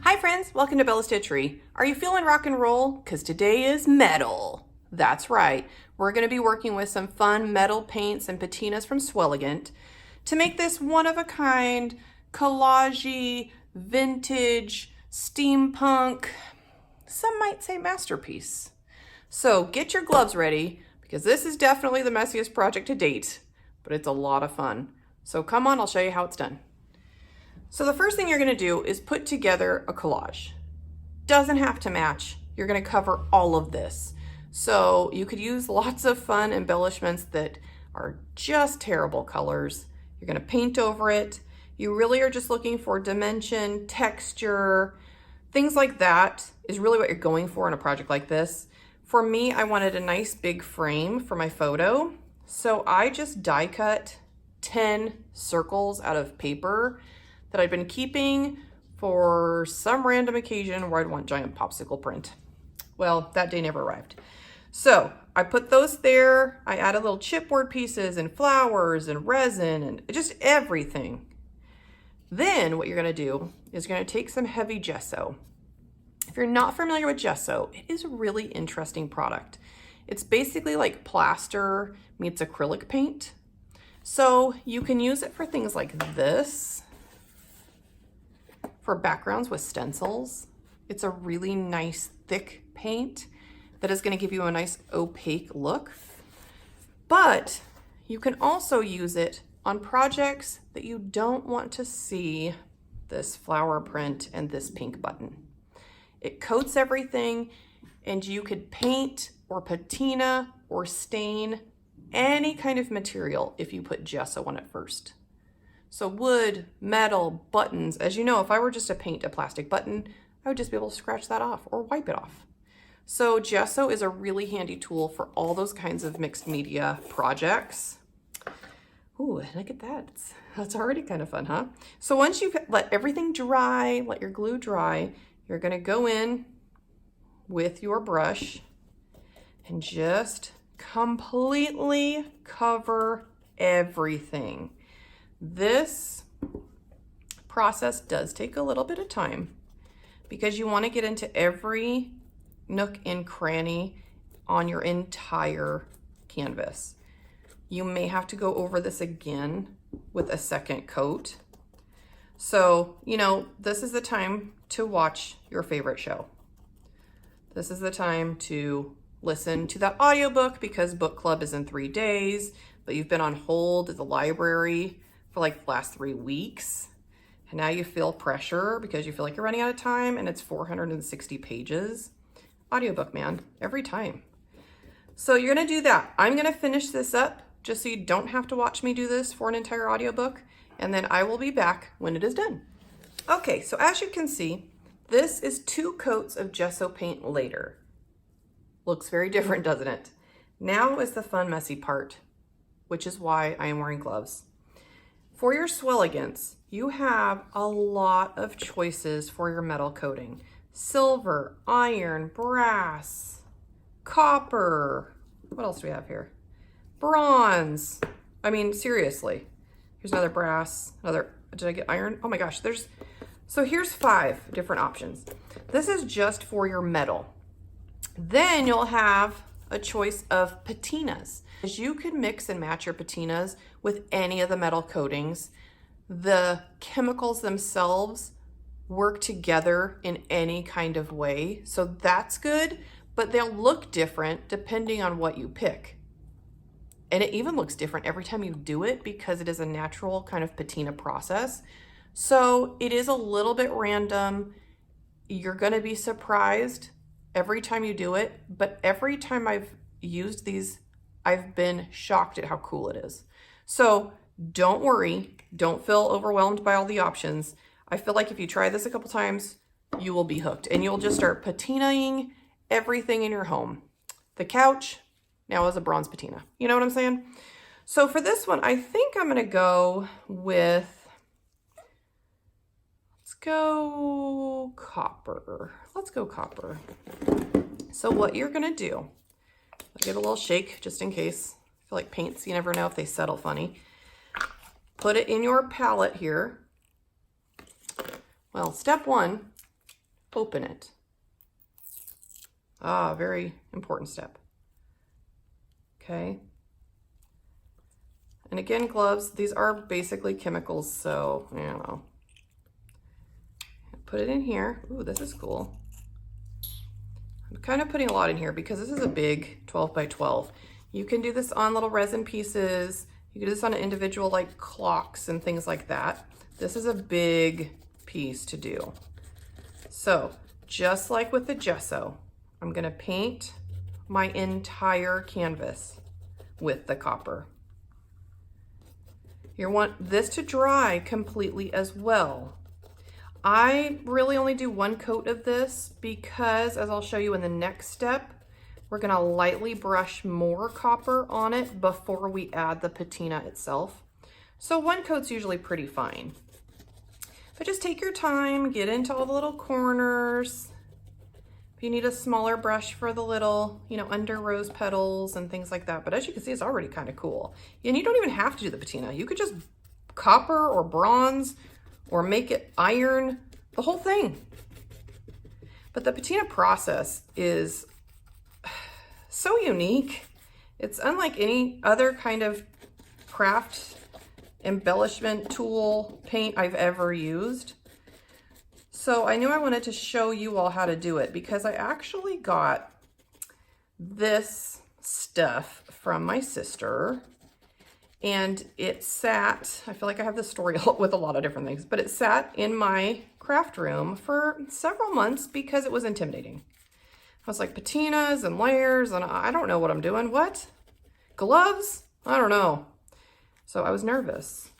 Hi friends, welcome to Bella Stitchery. Are you feeling rock and roll? Because today is metal. That's right. We're going to be working with some fun metal paints and patinas from Swellegant to make this one-of-a-kind, collagey, vintage, steampunk, some might say masterpiece. So get your gloves ready because this is definitely the messiest project to date, but it's a lot of fun. So come on, I'll show you how it's done. So the first thing you're going to do is put together a collage. Doesn't have to match. You're going to cover all of this. So you could use lots of fun embellishments that are just terrible colors. You're going to paint over it. You really are just looking for dimension, texture, things like that is really what you're going for in a project like this. For me, I wanted a nice big frame for my photo. So I just die cut 10 circles out of paper that I'd been keeping for some random occasion where I'd want giant popsicle print. Well, that day never arrived. So I put those there. I added little chipboard pieces and flowers and resin and just everything. Then what you're gonna do is you're gonna take some heavy gesso. If you're not familiar with gesso, it is a really interesting product. It's basically like plaster meets acrylic paint. So you can use it for things like this, for backgrounds with stencils. It's a really nice thick paint that is going to give you a nice opaque look. But you can also use it on projects that you don't want to see this flower print and this pink button. It coats everything, and you could paint or patina or stain any kind of material if you put gesso on it first. So wood, metal, buttons, as you know, if I were just to paint a plastic button, I would just be able to scratch that off or wipe it off. So gesso is a really handy tool for all those kinds of mixed media projects. Ooh, look at that. That's already kind of fun, huh? So once you've let everything dry, let your glue dry, you're gonna go in with your brush and just completely cover everything. This process does take a little bit of time because you want to get into every nook and cranny on your entire canvas. You may have to go over this again with a second coat. So, you know, this is the time to watch your favorite show. This is the time to listen to that audiobook because book club is in 3 days, but you've been on hold at the library for like the last 3 weeks. And now you feel pressure because you feel like you're running out of time and it's 460 pages. Audiobook, man, every time. So you're gonna do that. I'm gonna finish this up just so you don't have to watch me do this for an entire audiobook. And then I will be back when it is done. Okay, so as you can see, this is 2 coats of gesso paint later. Looks very different, doesn't it? Now is the fun, messy part, which is why I am wearing gloves. For your Swellegants, you have a lot of choices for your metal coating. Silver, iron, brass, copper. What else do we have here? Bronze. I mean, seriously. Here's another brass, did I get iron? Oh my gosh, so here's 5 different options. This is just for your metal. Then you'll have a choice of patinas. You can mix and match your patinas with any of the metal coatings. The chemicals themselves work together in any kind of way, so that's good, but they'll look different depending on what you pick. And it even looks different every time you do it because it is a natural kind of patina process. So it is a little bit random. You're gonna be surprised every time you do it, but every time I've used these, I've been shocked at how cool it is. So don't worry, don't feel overwhelmed by all the options. I feel like if you try this a couple times, you will be hooked and you'll just start patinaing everything in your home. The couch now is a bronze patina. You know what I'm saying? So for this one, I think I'm gonna go with, let's go copper. Let's go copper. So what you're gonna do, I'll give it a little shake just in case. I feel like paints, you never know if they settle funny. Put it in your palette here. Well, step 1 open it. Ah, very important step. Okay. And again, gloves, these are basically chemicals, so, you know. Put it in here. Ooh, this is cool. I'm kind of putting a lot in here because this is a big 12 by 12. You can do this on little resin pieces. You can do this on individual like clocks and things like that. This is a big piece to do. So just like with the gesso, I'm gonna paint my entire canvas with the copper. You want this to dry completely as well. I really only do one coat of this because, as I'll show you in the next step, we're gonna lightly brush more copper on it before we add the patina itself. So one coat's usually pretty fine. But just take your time, get into all the little corners. If you need a smaller brush for the little, you know, under rose petals and things like that. But as you can see, it's already kind of cool. And you don't even have to do the patina. You could just copper or bronze or make it iron, the whole thing. But the patina process is so unique. It's unlike any other kind of craft embellishment tool paint I've ever used. So I knew I wanted to show you all how to do it because I actually got this stuff from my sister. And it sat, I feel like I have this story with a lot of different things, but it sat in my craft room for several months because it was intimidating. I was like, patinas and layers, and I don't know what I'm doing. What? Gloves? I don't know. So I was nervous.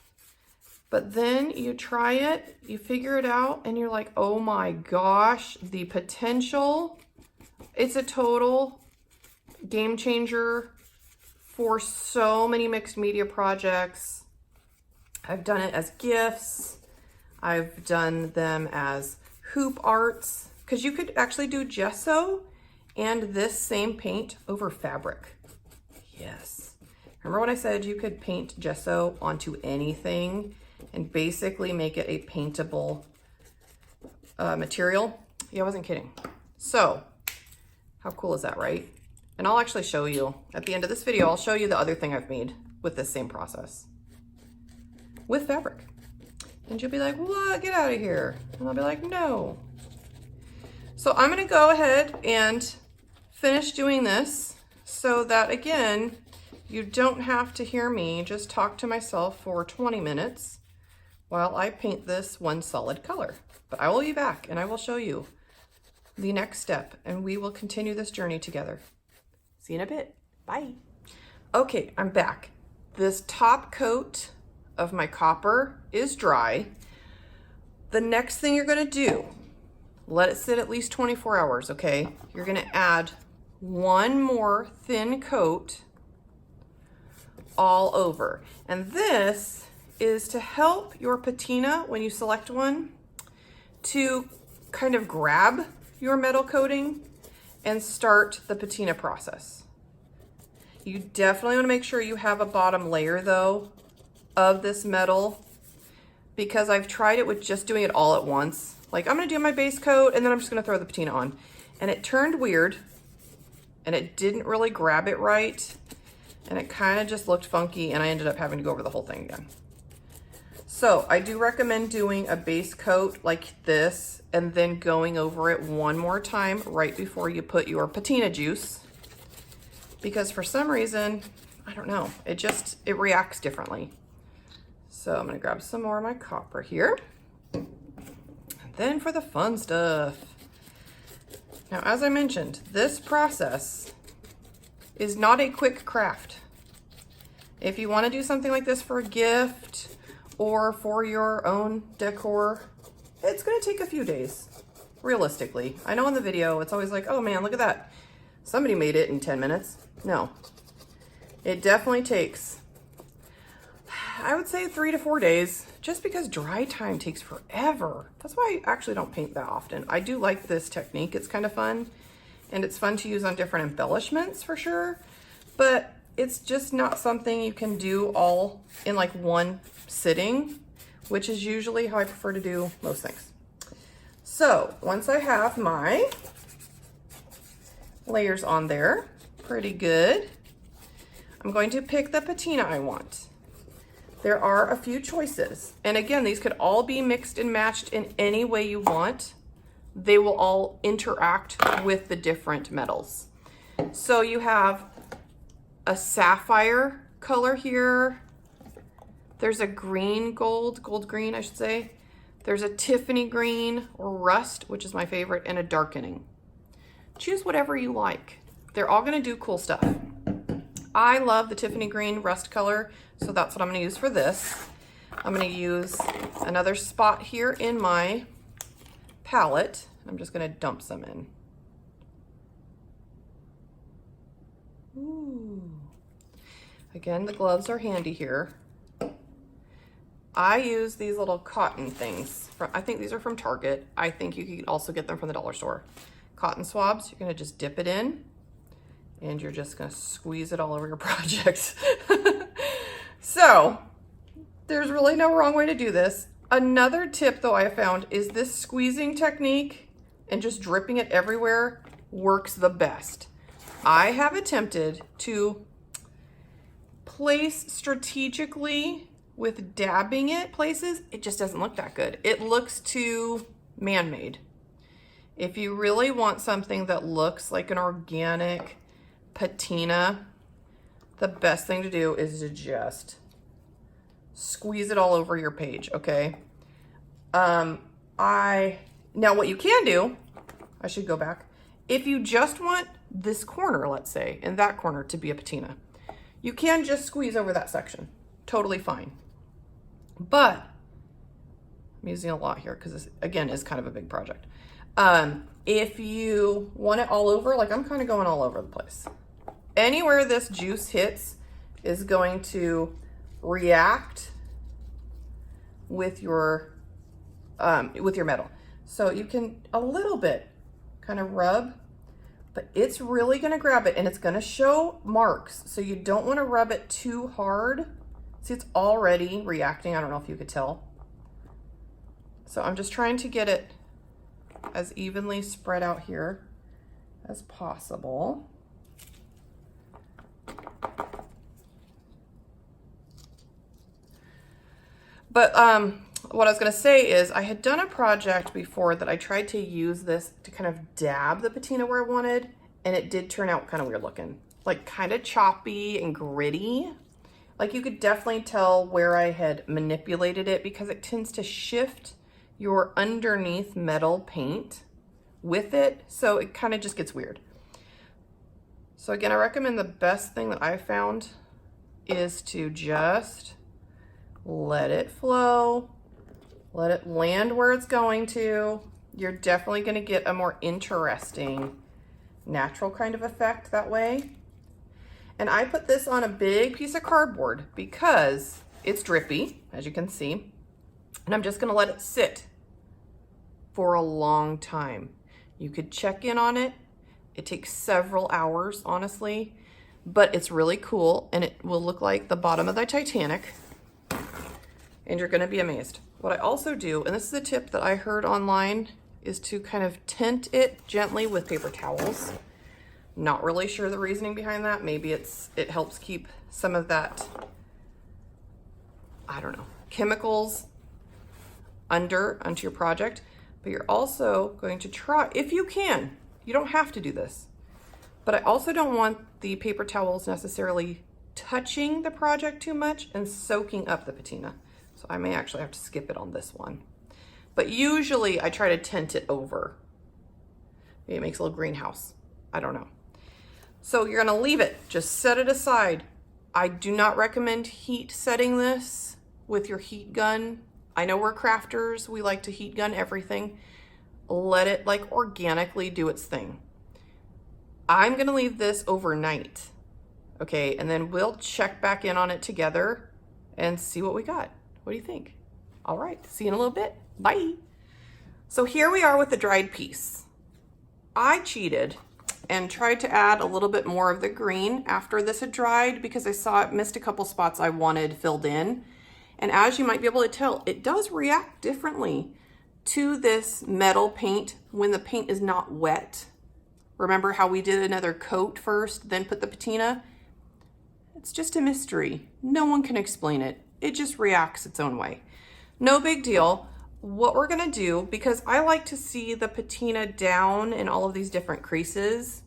But then you try it, you figure it out, and you're like, oh my gosh, the potential. It's a total game changer for so many mixed media projects. I've done it as gifts. I've done them as hoop arts, because you could actually do gesso and this same paint over fabric. Yes. Remember when I said you could paint gesso onto anything and basically make it a paintable material? Yeah, I wasn't kidding. So how cool is that, right? And I'll actually show you at the end of this video, I'll show you the other thing I've made with this same process with fabric. And you'll be like, what? Get out of here. And I'll be like, no. So I'm gonna go ahead and finish doing this so that, again, you don't have to hear me just talk to myself for 20 minutes while I paint this one solid color. But I will be back and I will show you the next step and we will continue this journey together. See you in a bit. Bye. Okay, I'm back. This top coat of my copper is dry. The next thing you're gonna do, let it sit at least 24 hours, okay? You're gonna add one more thin coat all over. And this is to help your patina, when you select one, to kind of grab your metal coating and start the patina process. You definitely want to make sure you have a bottom layer though of this metal, because I've tried it with just doing it all at once. Like I'm gonna do my base coat and then I'm just gonna throw the patina on. And it turned weird and it didn't really grab it right. And it kind of just looked funky and I ended up having to go over the whole thing again. So I do recommend doing a base coat like this and then going over it one more time right before you put your patina juice. Because for some reason, I don't know, it reacts differently. So I'm gonna grab some more of my copper here. And then for the fun stuff. Now, as I mentioned, this process is not a quick craft. If you wanna do something like this for a gift or for your own decor, it's gonna take a few days, realistically. I know in the video, it's always like, oh man, look at that. Somebody made it in 10 minutes. No, it definitely takes, I would say 3 to 4 days, just because dry time takes forever. That's why I actually don't paint that often. I do like this technique. It's kind of fun, and it's fun to use on different embellishments for sure, but it's just not something you can do all in like one sitting, which is usually how I prefer to do most things. So once I have my layers on there, pretty good, I'm going to pick the patina I want. There are a few choices. And again, these could all be mixed and matched in any way you want. They will all interact with the different metals. So you have a sapphire color here. There's a green gold green, I should say. There's a Tiffany green or rust, which is my favorite, and a darkening. Choose whatever you like. They're all gonna do cool stuff. I love the Tiffany green rust color, so that's what I'm gonna use for this. I'm gonna use another spot here in my palette. I'm just gonna dump some in. Ooh. Again, the gloves are handy here. I use these little cotton things. I think these are from Target. I think you can also get them from the dollar store. Cotton swabs, you're gonna just dip it in and you're just gonna squeeze it all over your project. So there's really no wrong way to do this. Another tip though I found is this squeezing technique and just dripping it everywhere works the best. I have attempted to place strategically with dabbing it places. It just doesn't look that good. It looks too man-made. If you really want something that looks like an organic patina, the best thing to do is to just squeeze it all over your page, okay? Now what you can do, I should go back. If you just want this corner, let's say, and that corner to be a patina, you can just squeeze over that section. Totally fine. But I'm using a lot here because this, again, is kind of a big project. If you want it all over, like I'm kind of going all over the place. Anywhere this juice hits is going to react with your metal. So you can a little bit kind of rub, but it's really going to grab it and it's going to show marks. So you don't want to rub it too hard. See, it's already reacting. I don't know if you could tell. So I'm just trying to get it as evenly spread out here as possible. But what I was going to say is I had done a project before that I tried to use this to kind of dab the patina where I wanted, and it did turn out kind of weird looking, like kind of choppy and gritty. Like you could definitely tell where I had manipulated it because it tends to shift your underneath metal paint with it. So it kind of just gets weird. So again, I recommend the best thing that I found is to just let it flow, let it land where it's going to. You're definitely going to get a more interesting natural kind of effect that way. And I put this on a big piece of cardboard because it's drippy, as you can see. And I'm just going to let it sit for a long time. You could check in on it. It takes several hours, honestly, but it's really cool and it will look like the bottom of the Titanic. And you're going to be amazed. What I also do, and this is a tip that I heard online, is to kind of tint it gently with paper towels. Not really sure the reasoning behind that. Maybe it helps keep some of that, I don't know, chemicals onto your project. But you're also going to try, if you can, you don't have to do this, but I also don't want the paper towels necessarily touching the project too much and soaking up the patina. So I may actually have to skip it on this one. But usually I try to tint it over. Maybe it makes a little greenhouse. I don't know. So you're gonna leave it, just set it aside. I do not recommend heat setting this with your heat gun. I know we're crafters, we like to heat gun everything. Let it like organically do its thing. I'm gonna leave this overnight, okay? And then we'll check back in on it together and see what we got. What do you think? All right, see you in a little bit, bye. So here we are with the dried piece. I cheated and tried to add a little bit more of the green after this had dried because I saw it missed a couple spots I wanted filled in. And as you might be able to tell, it does react differently to this metal paint when the paint is not wet. Remember how we did another coat first, then put the patina? It's just a mystery. No one can explain it. It just reacts its own way. No big deal. What we're gonna do, because I like to see the patina down in all of these different creases,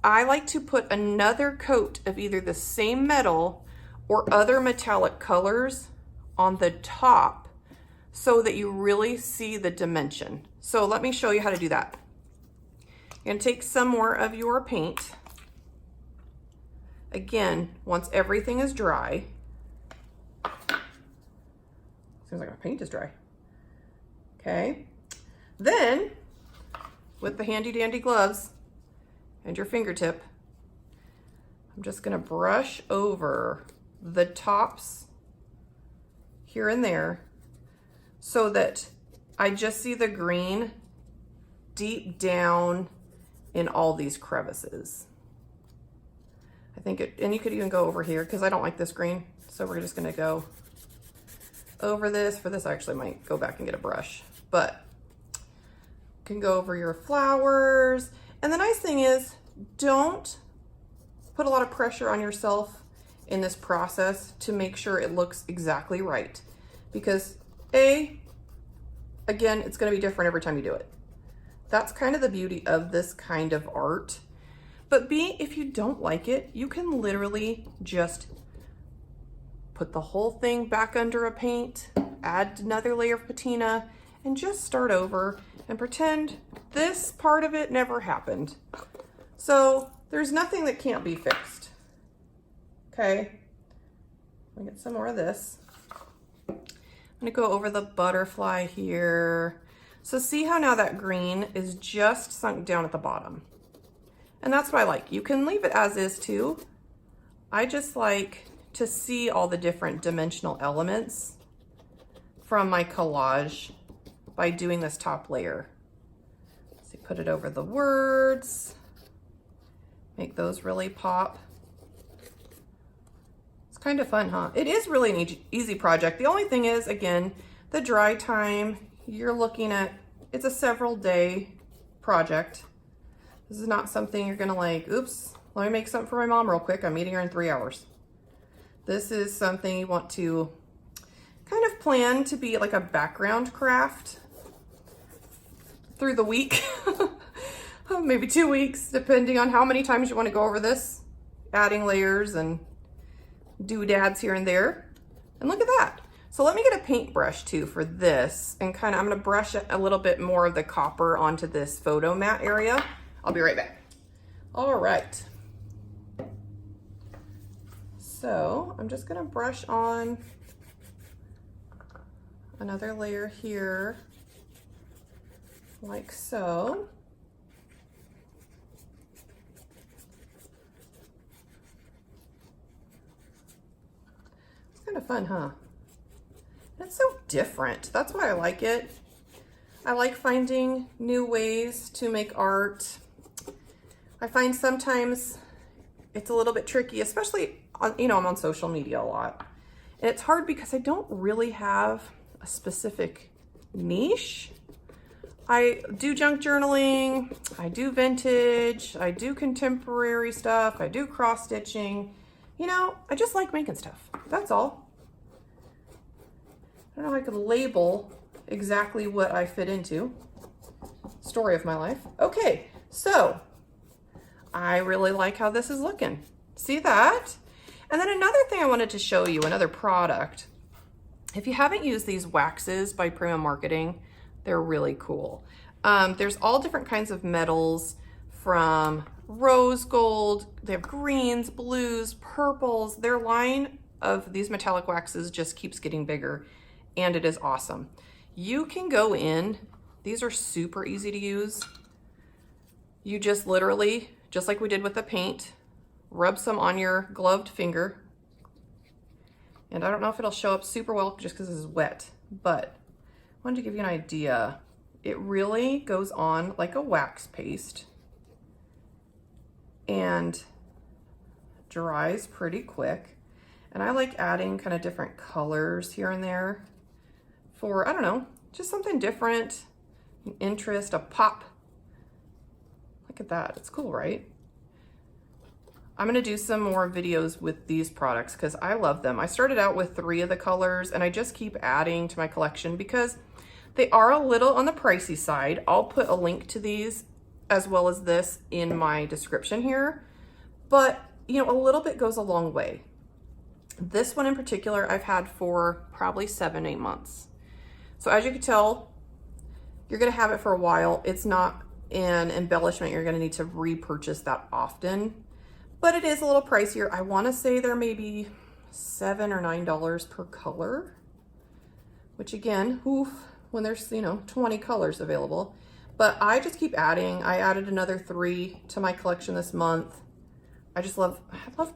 I like to put another coat of either the same metal or other metallic colors on the top so that you really see the dimension. So let me show you how to do that. You're gonna take some more of your paint. Again, once everything is dry, seems like my paint is dry. Okay, then with the handy dandy gloves and your fingertip, I'm just gonna brush over the tops here and there so that I just see the green deep down in all these crevices. I think it, and you could even go over here because I don't like this green. So we're just gonna go over this. For this, I actually might go back and get a brush, but you can go over your flowers. And the nice thing is, don't put a lot of pressure on yourself in this process to make sure it looks exactly right. Because again, it's gonna be different every time you do it. That's kind of the beauty of this kind of art. But if you don't like it, you can literally just put the whole thing back under a paint, add another layer of patina, and just start over and pretend this part of it never happened. So there's nothing that can't be fixed. Okay, let me get some more of this. I'm gonna go over the butterfly here. So see how now that green is just sunk down at the bottom. And that's what I like. You can leave it as is too. I just like to see all the different dimensional elements from my collage by doing this top layer. So put it over the words, make those really pop. It's kind of fun, huh? It is really an easy project. The only thing is, again, the dry time, you're looking at, it's a several day project. This is not something you're gonna like, oops, let me make something for my mom real quick. I'm meeting her in 3 hours. This is something you want to kind of plan to be like a background craft through the week, maybe 2 weeks, depending on how many times you want to go over this, adding layers and doodads here and there. And look at that. So let me get a paintbrush too for this, and I'm gonna brush a little bit more of the copper onto this photo mat area. I'll be right back. All right. So I'm just gonna brush on another layer here, like so. It's kind of fun, huh? It's so different. That's why I like it. I like finding new ways to make art. I find sometimes it's a little bit tricky, especially on, I'm on social media a lot. And it's hard because I don't really have a specific niche. I do junk journaling, I do vintage, I do contemporary stuff, I do cross stitching. I just like making stuff. That's all. I don't know if I could label exactly what I fit into. Story of my life. Okay, so I really like how this is looking. See that? And then another thing I wanted to show you, another product. If you haven't used these waxes by Prima Marketing, they're really cool. There's all different kinds of metals, from rose gold, they have greens, blues, purples. Their line of these metallic waxes just keeps getting bigger, and it is awesome. You can go in, these are super easy to use. You just literally, just like we did with the paint, rub some on your gloved finger. And I don't know if it'll show up super well just because this is wet, but I wanted to give you an idea. It really goes on like a wax paste and dries pretty quick. And I like adding kind of different colors here and there for, I don't know, Just something different, an interest, a pop. Look at that, it's cool, right? I'm gonna do some more videos with these products because I love them. I started out with 3 of the colors and I just keep adding to my collection because they are a little on the pricey side. I'll put a link to these as well as this in my description here. But you know, a little bit goes a long way. This one in particular, I've had for probably 7-8 months. So as you can tell, you're gonna have it for a while. It's not an embellishment you're gonna need to repurchase that often, but it is a little pricier. I wanna say they're maybe $7 or $9 per color, which again, oof, when there's, you know, 20 colors available. But I just keep adding. I added another 3 to my collection this month. I love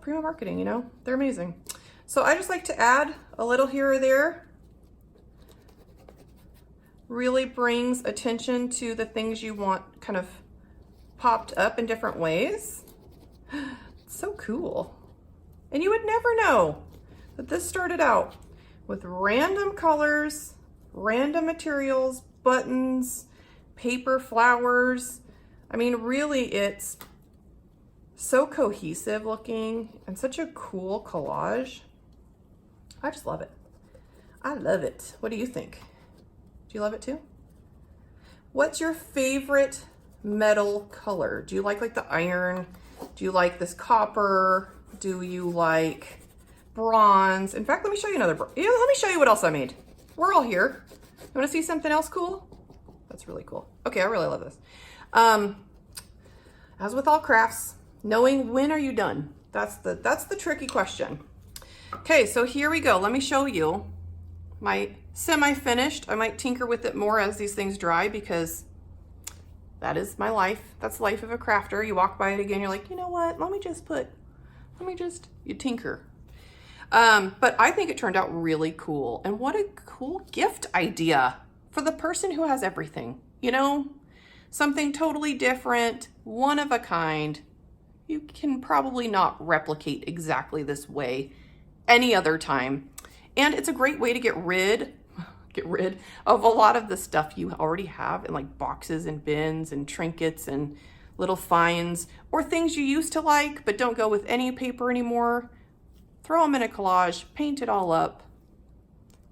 Prima Marketing, you know, they're amazing. So I just like to add a little here or there. Really brings attention to the things you want kind of popped up in different ways. It's so cool. And you would never know that this started out with random colors, random materials, buttons, paper, flowers. I mean, really, it's so cohesive looking and such a cool collage. I just love it. I love it. What do you think? Do you love it too? What's your favorite metal color? Do you like the iron? Do you like this copper? Do you like bronze? In fact, let me show you another. Yeah, let me show you what else I made. We're all here. You want to see something else cool? That's really cool. Okay, I really love this. As with all crafts, knowing when are you done? That's the tricky question. Okay, so here we go. Let me show you my semi-finished. I might tinker with it more as these things dry because that is my life. That's the life of a crafter. You walk by it again, you're like, you know what? You tinker. But I think it turned out really cool. And what a cool gift idea for the person who has everything, you know? Something totally different, one of a kind. You can probably not replicate exactly this way any other time. And it's a great way to get rid of a lot of the stuff you already have in like boxes and bins and trinkets and little finds or things you used to like but don't go with any paper anymore. Throw them in a collage, paint it all up.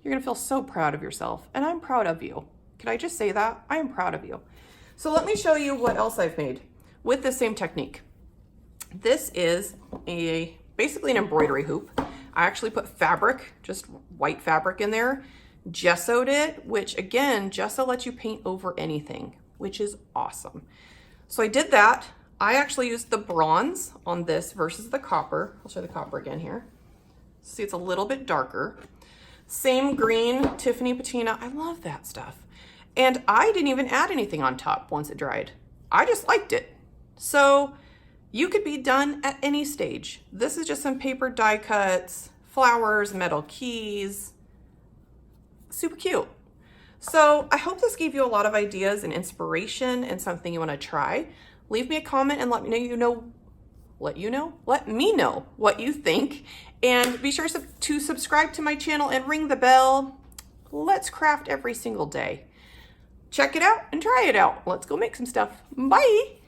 You're gonna feel so proud of yourself, and I'm proud of you. Can I just say that? I am proud of you. So let me show you what else I've made with the same technique. This is basically an embroidery hoop. I actually put fabric, just white fabric in there, gessoed it, which again, gesso lets you paint over anything, which is awesome. So I did that. I actually used the bronze on this versus the copper. I'll show the copper again here. See, it's a little bit darker. Same green, Tiffany patina. I love that stuff. And I didn't even add anything on top once it dried. I just liked it. So you could be done at any stage. This is just some paper die cuts, flowers, metal keys. Super cute. So I hope this gave you a lot of ideas and inspiration and something you want to try. Leave me a comment and let me know what you think. And be sure to subscribe to my channel and ring the bell. Let's craft every single day. Check it out and try it out. Let's go make some stuff. Bye.